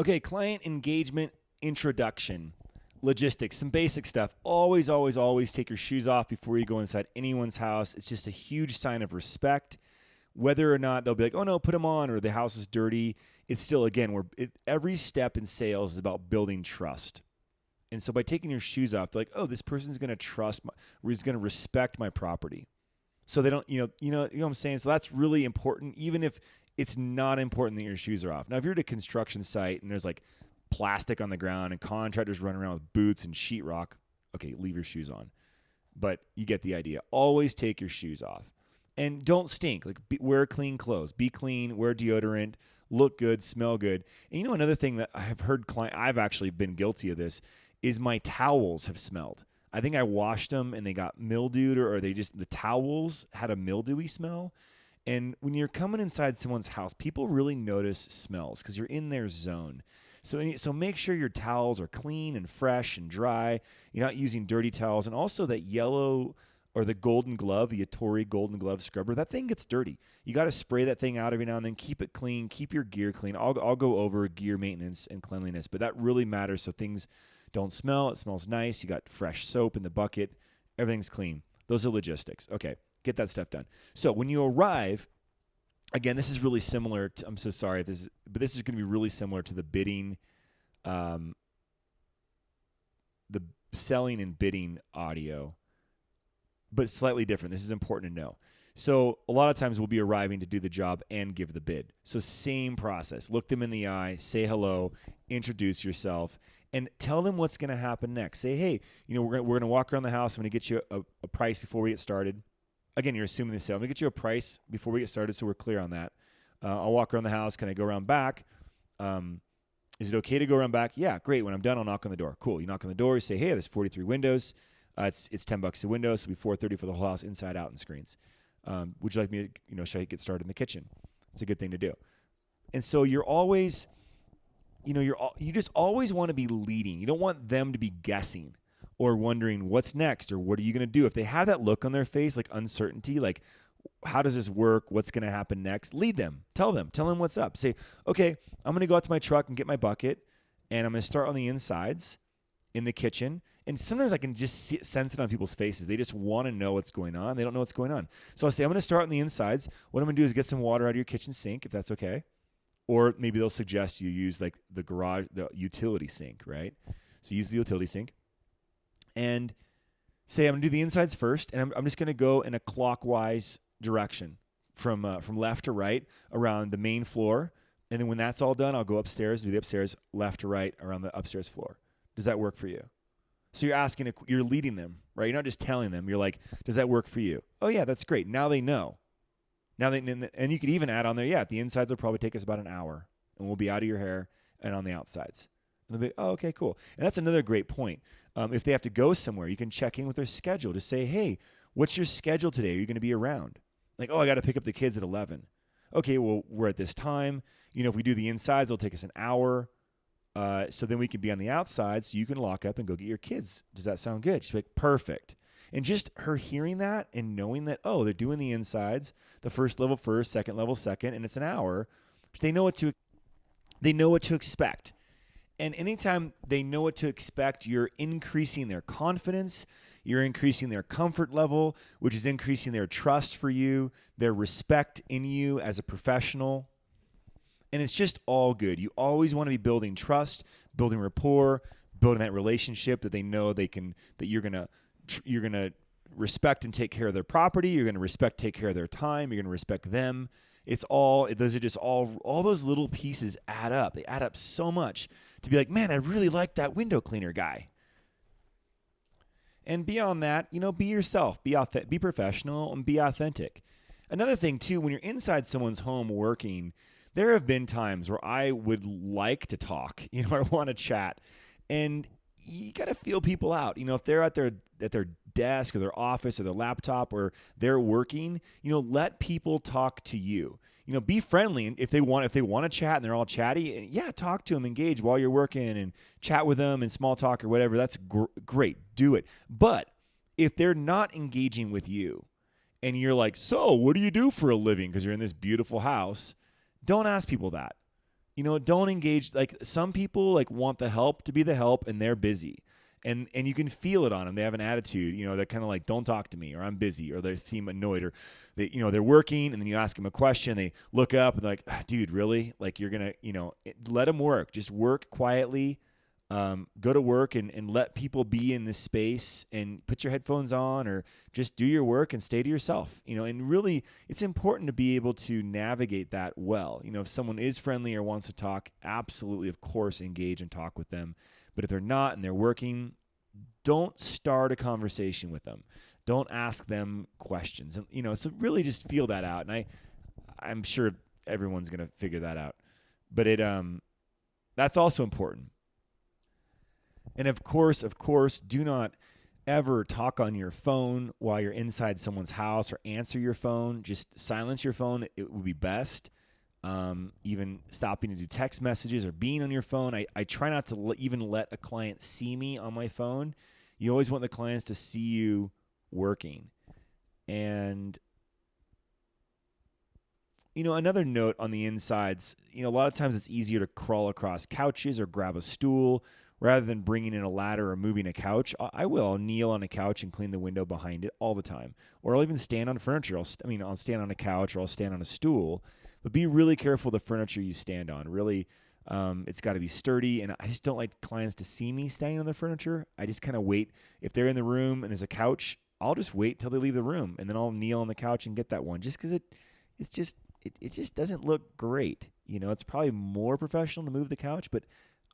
Okay, client engagement introduction. Logistics, some basic stuff. Always, always, always take your shoes off before you go inside anyone's house. It's just a huge sign of respect. Whether or not they'll be like, oh no, put them on, or the house is dirty, it's still, again, every step in sales is about building trust. And so by taking your shoes off, they're like, oh, this person's going to trust or he's going to respect my property. So they don't, you know what I'm saying? So that's really important, even if it's not important that your shoes are off. Now, if you're at a construction site and there's like plastic on the ground and contractors running around with boots and sheetrock, okay, leave your shoes on. But you get the idea. Always take your shoes off. And don't stink. Like, wear clean clothes. Be clean, wear deodorant, look good, smell good. And another thing that I have heard I've actually been guilty of this, is my towels have smelled. I think I washed them and they got mildewed, or the towels had a mildewy smell. And when you're coming inside someone's house, people really notice smells because you're in their zone. So make sure your towels are clean and fresh and dry. You're not using dirty towels. And also that yellow or the Golden Glove, the Ettore Golden Glove scrubber, that thing gets dirty. You got to spray that thing out every now and then. Keep it clean. Keep your gear clean. I'll go over gear maintenance and cleanliness, but that really matters so things don't smell. It smells nice. You got fresh soap in the bucket. Everything's clean. Those are logistics. Okay, get that stuff done. So when you arrive, again, this is really similar to, I'm so sorry, but this is going to be really similar to the bidding, the selling and bidding audio, but slightly different. This is important to know. So a lot of times we'll be arriving to do the job and give the bid. So same process. Look them in the eye, say hello, introduce yourself, and tell them what's going to happen next. Say, hey, we're going to walk around the house. I'm going to get you a price before we get started. Again, you're assuming the sale. I'm going to get you a price before we get started, so we're clear on that. I'll walk around the house. Can I go around back? Is it okay to go around back? Yeah, great. When I'm done, I'll knock on the door. Cool. You knock on the door. You say, hey, there's 43 windows. It's $10 a window, so it'll be $430 for the whole house, inside, out, and screens. Would you like me to, show you get started in the kitchen? It's a good thing to do. And so you're always, you just always want to be leading. You don't want them to be guessing or wondering what's next or what are you going to do. If they have that look on their face, like uncertainty, like how does this work? What's going to happen next? Lead them. Tell them what's up. Say, okay, I'm going to go out to my truck and get my bucket, and I'm going to start on the insides in the kitchen. And sometimes I can just sense it on people's faces. They just want to know what's going on. They don't know what's going on. So I'll say, I'm going to start on the insides. What I'm going to do is get some water out of your kitchen sink, if that's okay. Or maybe they'll suggest you use like the utility sink, right? So use the utility sink. And say, I'm going to do the insides first, and I'm just going to go in a clockwise direction from left to right around the main floor. And then when that's all done, I'll go upstairs, do the upstairs, left to right around the upstairs floor. Does that work for you? So you're leading them, right? You're not just telling them. You're like, does that work for you? Oh yeah, that's great. Now they know. And you could even add on there, yeah, the insides will probably take us about an hour, and we'll be out of your hair and on the outsides. And they'll be, oh, okay, cool. And that's another great point. If they have to go somewhere, you can check in with their schedule to say, hey, what's your schedule today? Are you going to be around? Like, oh, I got to pick up the kids at 11. Okay, well, we're at this time. If we do the insides, it'll take us an hour. So then we can be on the outside so you can lock up and go get your kids. Does that sound good? She's like, perfect. And just her hearing that and knowing that, oh, they're doing the insides, the first level first, second level second, and it's an hour, they know what to expect. And anytime they know what to expect, you're increasing their confidence, you're increasing their comfort level, which is increasing their trust for you, their respect in you as a professional. And it's just all good. You always want to be building trust, building rapport, building that relationship that they know that you're going to respect and take care of their property. You're going to take care of their time. You're going to respect them. Those are just all those little pieces add up. They add up so much to be like, man, I really like that window cleaner guy. And beyond that, be yourself, be professional, and be authentic. Another thing too, when you're inside someone's home working, there have been times where I would like to talk, I want to chat, and you got to feel people out. If they're at their desk or their office or their laptop or they're working, let people talk to you. Be friendly, and if they want to chat and they're all chatty, yeah, talk to them, engage while you're working, and chat with them and small talk or whatever. That's great. Do it. But if they're not engaging with you, and you're like, so what do you do for a living? Because you're in this beautiful house. Don't ask people that. Don't engage. Like, some people like want the help to be the help, and they're busy. And you can feel it on them. They have an attitude, they're kind of like, don't talk to me, or I'm busy, or they seem annoyed, or they're working, and then you ask them a question, they look up and they're like, dude, really? Like, you're going to, let them work. Just work quietly. Go to work and let people be in this space, and put your headphones on, or just do your work and stay to yourself, and really it's important to be able to navigate that well. If someone is friendly or wants to talk, absolutely, of course, engage and talk with them. But if they're not and they're working, don't start a conversation with them. Don't ask them questions. And, so really just feel that out. And I'm sure everyone's going to figure that out. But that's also important. And of course, do not ever talk on your phone while you're inside someone's house, or answer your phone. Just silence your phone. It would be best. Even stopping to do text messages or being on your phone. I try not to even let a client see me on my phone. You always want the clients to see you working. And, another note on the insides, a lot of times it's easier to crawl across couches or grab a stool rather than bringing in a ladder or moving a couch. I'll kneel on a couch and clean the window behind it all the time. Or I'll even stand on furniture. I'll stand on a couch, or I'll stand on a stool. But be really careful the furniture you stand on. Really, it's got to be sturdy. And I just don't like clients to see me standing on the furniture. I just kind of wait. If they're in the room and there's a couch, I'll just wait till they leave the room, and then I'll kneel on the couch and get that one. Just because it just doesn't look great. It's probably more professional to move the couch, but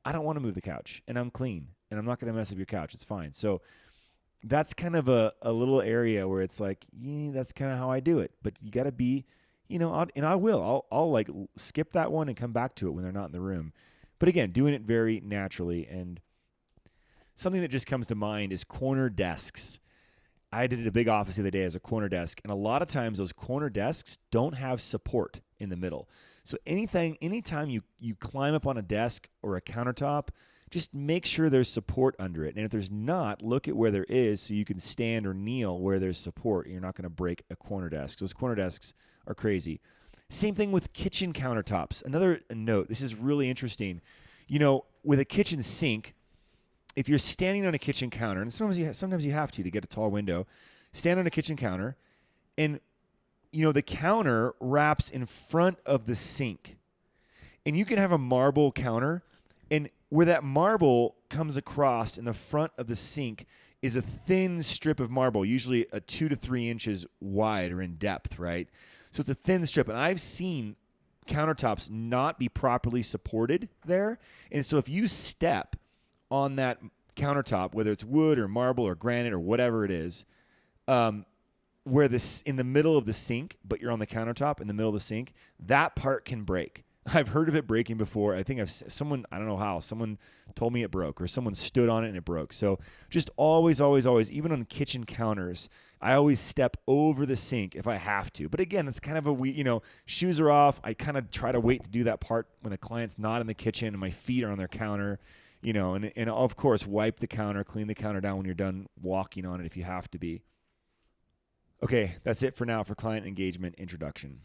I don't want to move the couch, and I'm clean, and I'm not going to mess up your couch. It's fine. So that's kind of a little area where it's like, that's kind of how I do it. But you got to be, and I will. I'll like skip that one and come back to it when they're not in the room. But again, doing it very naturally. And something that just comes to mind is corner desks. I did a big office the other day as a corner desk, and a lot of times those corner desks don't have support in the middle. So anytime you climb up on a desk or a countertop, just make sure there's support under it. And if there's not, look at where there is so you can stand or kneel where there's support. You're not going to break a corner desk. Those corner desks are crazy. Same thing with kitchen countertops. Another note, this is really interesting. With a kitchen sink, if you're standing on a kitchen counter, and sometimes you have to get a tall window, stand on a kitchen counter, and the counter wraps in front of the sink. And you can have a marble counter, and where that marble comes across in the front of the sink is a thin strip of marble, usually a 2 to 3 inches wide or in depth, right? So it's a thin strip. And I've seen countertops not be properly supported there. And so if you step on that countertop, whether it's wood or marble or granite or whatever it is, where this in the middle of the sink, but you're on the countertop in the middle of the sink, that part can break. I've heard of it breaking before. I think I don't know how, someone told me it broke, or someone stood on it and it broke. So just always, even on kitchen counters, I always step over the sink if I have to. But again, it's kind of shoes are off. I kind of try to wait to do that part when the client's not in the kitchen and my feet are on their counter, and of course, wipe the counter, clean the counter down when you're done walking on it if you have to be. Okay, that's it for now for client engagement introduction.